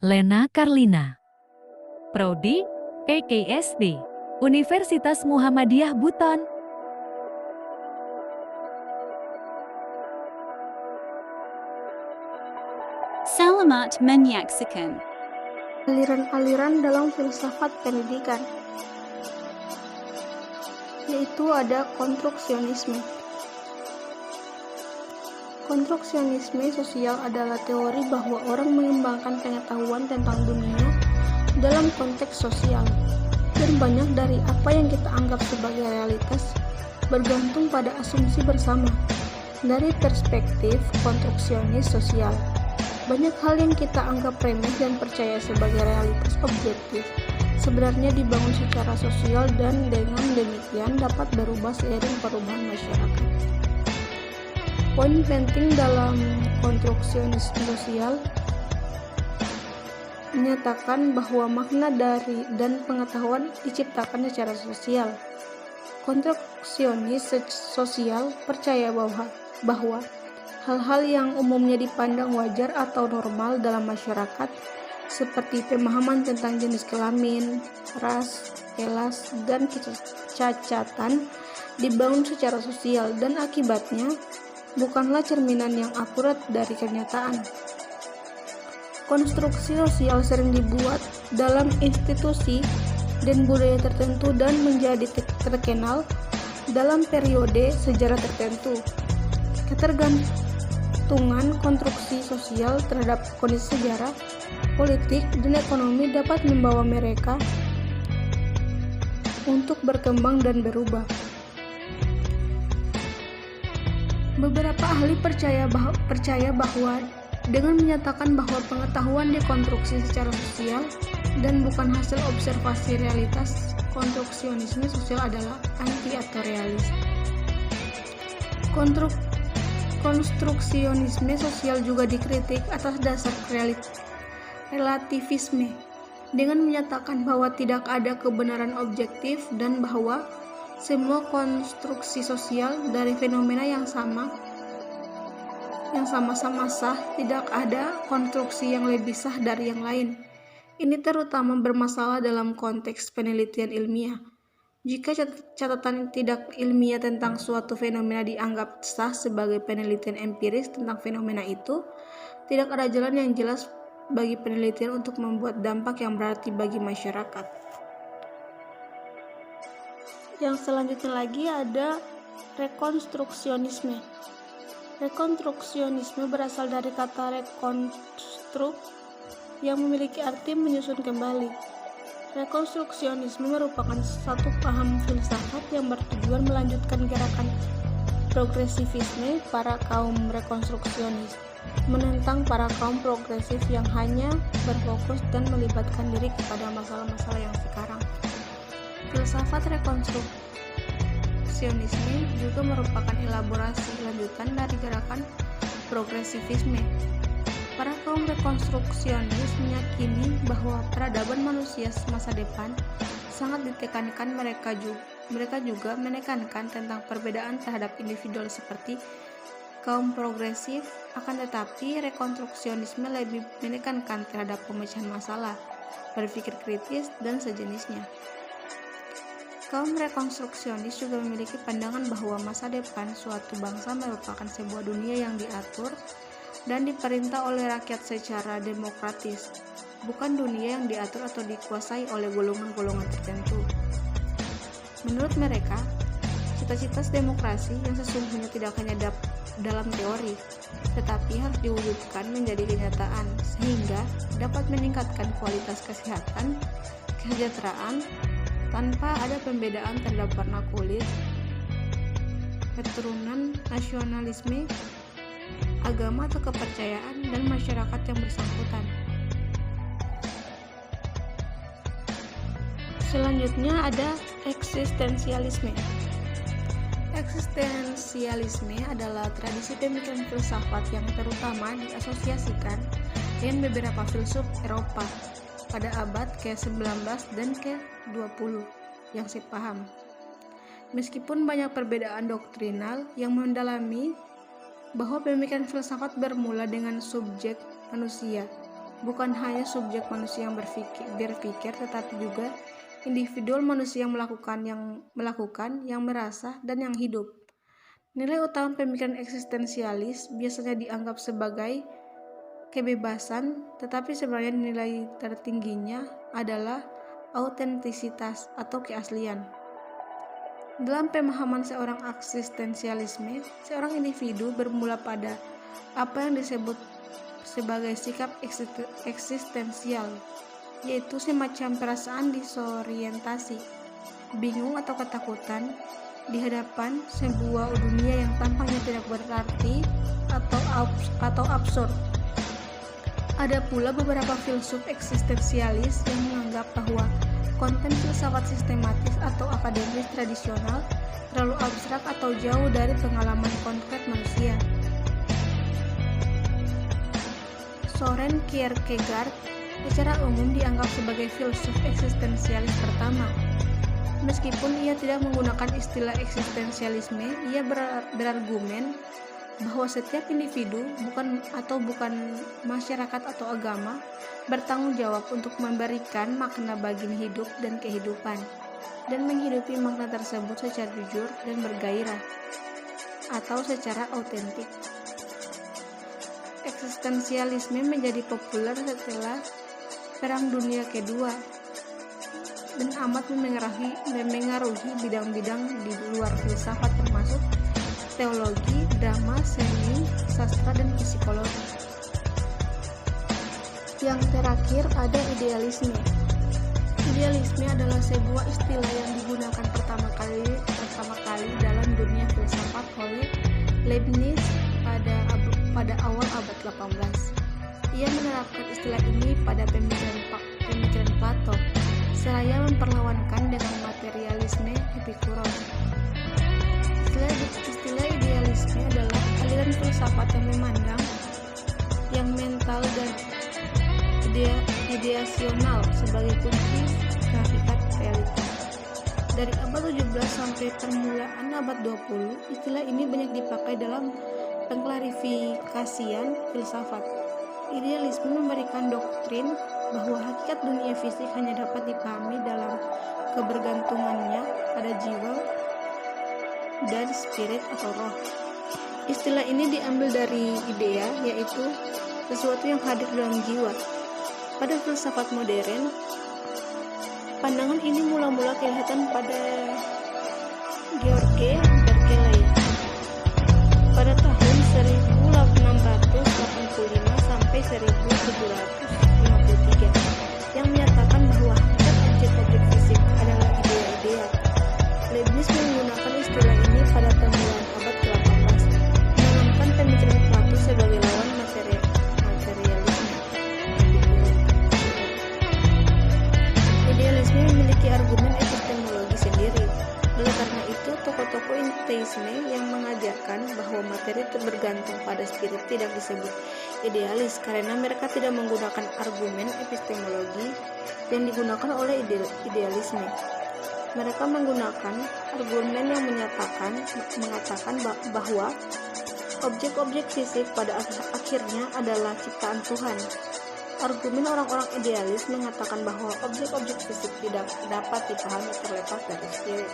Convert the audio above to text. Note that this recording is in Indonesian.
Lena Karlina, Prodi, PKSD, Universitas Muhammadiyah Buton. Selamat menyaksikan aliran-aliran dalam filsafat pendidikan, yaitu ada konstruksionisme. Konstruksionisme sosial adalah teori bahwa orang mengembangkan pengetahuan tentang dunia dalam konteks sosial, dan banyak dari apa yang kita anggap sebagai realitas bergantung pada asumsi bersama. Dari perspektif konstruksionis sosial, banyak hal yang kita anggap remeh dan percaya sebagai realitas objektif sebenarnya dibangun secara sosial dan dengan demikian dapat berubah seiring perubahan masyarakat. Poin penting dalam konstruksionisme sosial menyatakan bahwa makna dari dan pengetahuan diciptakan secara sosial. Konstruksionis sosial percaya bahwa hal-hal yang umumnya dipandang wajar atau normal dalam masyarakat, seperti pemahaman tentang jenis kelamin, ras, kelas, dan kecacatan, dibangun secara sosial dan akibatnya bukanlah cerminan yang akurat dari kenyataan. Konstruksi sosial sering dibuat dalam institusi dan budaya tertentu dan menjadi terkenal dalam periode sejarah tertentu. Ketergantungan konstruksi sosial terhadap kondisi sejarah, politik, dan ekonomi dapat membawa mereka untuk berkembang dan berubah. Beberapa ahli percaya bahwa dengan menyatakan bahwa pengetahuan dikonstruksi secara sosial dan bukan hasil observasi realitas, konstruksionisme sosial adalah anti atau realis. Konstruksionisme sosial juga dikritik atas dasar relativisme dengan menyatakan bahwa tidak ada kebenaran objektif dan bahwa semua konstruksi sosial dari fenomena yang sama-sama sah, tidak ada konstruksi yang lebih sah dari yang lain. Ini terutama bermasalah dalam konteks penelitian ilmiah. Jika catatan tidak ilmiah tentang suatu fenomena dianggap sah sebagai penelitian empiris tentang fenomena itu, tidak ada jalan yang jelas bagi penelitian untuk membuat dampak yang berarti bagi masyarakat. Yang selanjutnya lagi ada rekonstruksionisme. Rekonstruksionisme berasal dari kata rekonstruk yang memiliki arti menyusun kembali. Rekonstruksionisme merupakan satu paham filsafat yang bertujuan melanjutkan gerakan progresivisme para kaum rekonstruksionis, menentang para kaum progresif yang hanya berfokus dan melibatkan diri kepada masalah-masalah yang sekarang. Filsafat rekonstruksionisme juga merupakan elaborasi lanjutan dari gerakan progresivisme. Para kaum rekonstruksionis meyakini bahwa peradaban manusia masa depan sangat ditekankan, mereka juga menekankan tentang perbedaan terhadap individual seperti kaum progresif, akan tetapi rekonstruksionisme lebih menekankan terhadap pemecahan masalah, berpikir kritis, dan sejenisnya. Kaum rekonstruksionis juga memiliki pandangan bahwa masa depan suatu bangsa merupakan sebuah dunia yang diatur dan diperintah oleh rakyat secara demokratis, bukan dunia yang diatur atau dikuasai oleh golongan-golongan tertentu. Menurut mereka, cita-cita demokrasi yang sesungguhnya tidak hanya dalam teori, tetapi harus diwujudkan menjadi kenyataan sehingga dapat meningkatkan kualitas kesehatan, kesejahteraan, tanpa ada pembedaan terhadap warna kulit, keturunan, nasionalisme, agama atau kepercayaan, dan masyarakat yang bersangkutan. Selanjutnya ada eksistensialisme. Eksistensialisme adalah tradisi pemikiran filsafat yang terutama diasosiasikan dengan beberapa filsuf Eropa pada abad ke-19 dan ke-20 yang sepaham. Meskipun banyak perbedaan doktrinal yang mendalami bahwa pemikiran filsafat bermula dengan subjek manusia, bukan hanya subjek manusia yang berpikir, tetapi juga individual manusia yang melakukan, yang merasa, dan yang hidup. Nilai utama pemikiran eksistensialis biasanya dianggap sebagai kebebasan, tetapi sebenarnya nilai tertingginya adalah autentisitas atau keaslian. Dalam pemahaman seorang eksistensialisme, seorang individu bermula pada apa yang disebut sebagai sikap eksistensial, yaitu semacam perasaan disorientasi, bingung atau ketakutan di hadapan sebuah dunia yang tampaknya tidak berarti atau absurd. Ada pula beberapa filsuf eksistensialis yang menganggap bahwa konten filsafat sistematis atau akademis tradisional terlalu abstrak atau jauh dari pengalaman konkret manusia. Soren Kierkegaard secara umum dianggap sebagai filsuf eksistensialis pertama. Meskipun ia tidak menggunakan istilah eksistensialisme, ia berargumen bahwa setiap individu, bukan masyarakat atau agama, bertanggung jawab untuk memberikan makna bagi hidup dan kehidupan, dan menghidupi makna tersebut secara jujur dan bergairah, atau secara autentik. Eksistensialisme menjadi populer setelah Perang Dunia Kedua dan amat memengaruhi bidang-bidang di luar filsafat termasuk teologi, drama, seni, sastra, dan psikologi. Yang terakhir ada idealisme. Idealisme adalah sebuah istilah yang digunakan pertama kali dalam dunia filsafat oleh Leibniz pada awal abad 18. Ia menerapkan istilah ini pada pemikiran Plato, seraya memperlawankan dengan materialisme Epikuros. Istilah idealisme adalah aliran filsafat yang memandang yang mental dan ideasional sebagai kunci hakikat realitas. Dari abad 17 sampai permulaan abad 20, istilah ini banyak dipakai dalam pengklarifikasian filsafat. Idealisme memberikan doktrin bahwa hakikat dunia fisik hanya dapat dipahami dalam kebergantungannya pada jiwa dan spirit atau roh. Istilah ini diambil dari idea, yaitu sesuatu yang hadir dalam jiwa. Pada filsafat modern, pandangan ini mula-mula kelihatan pada George Berkeley pada tahun 1685 sampai 1753 yang menyatakan bahwa hakikat objek-objek fisik adalah idea-idea. Leibniz menggunakan istilah ini pada permulaan abad ke-18, menanamkan pemikiran Plato sebagai lawan materialisme. Idealisme memiliki argumen epistemologi sendiri. Oleh karena itu, tokoh-tokoh teisme yang mengajarkan bahwa materi bergantung pada spirit tidak disebut idealis karena mereka tidak menggunakan argumen epistemologi yang digunakan oleh idealisme. Mereka menggunakan argumen yang mengatakan bahwa objek-objek fisik pada akhirnya adalah ciptaan Tuhan. Argumen orang-orang idealis mengatakan bahwa objek-objek fisik tidak dapat dipahami terlepas dari spirit.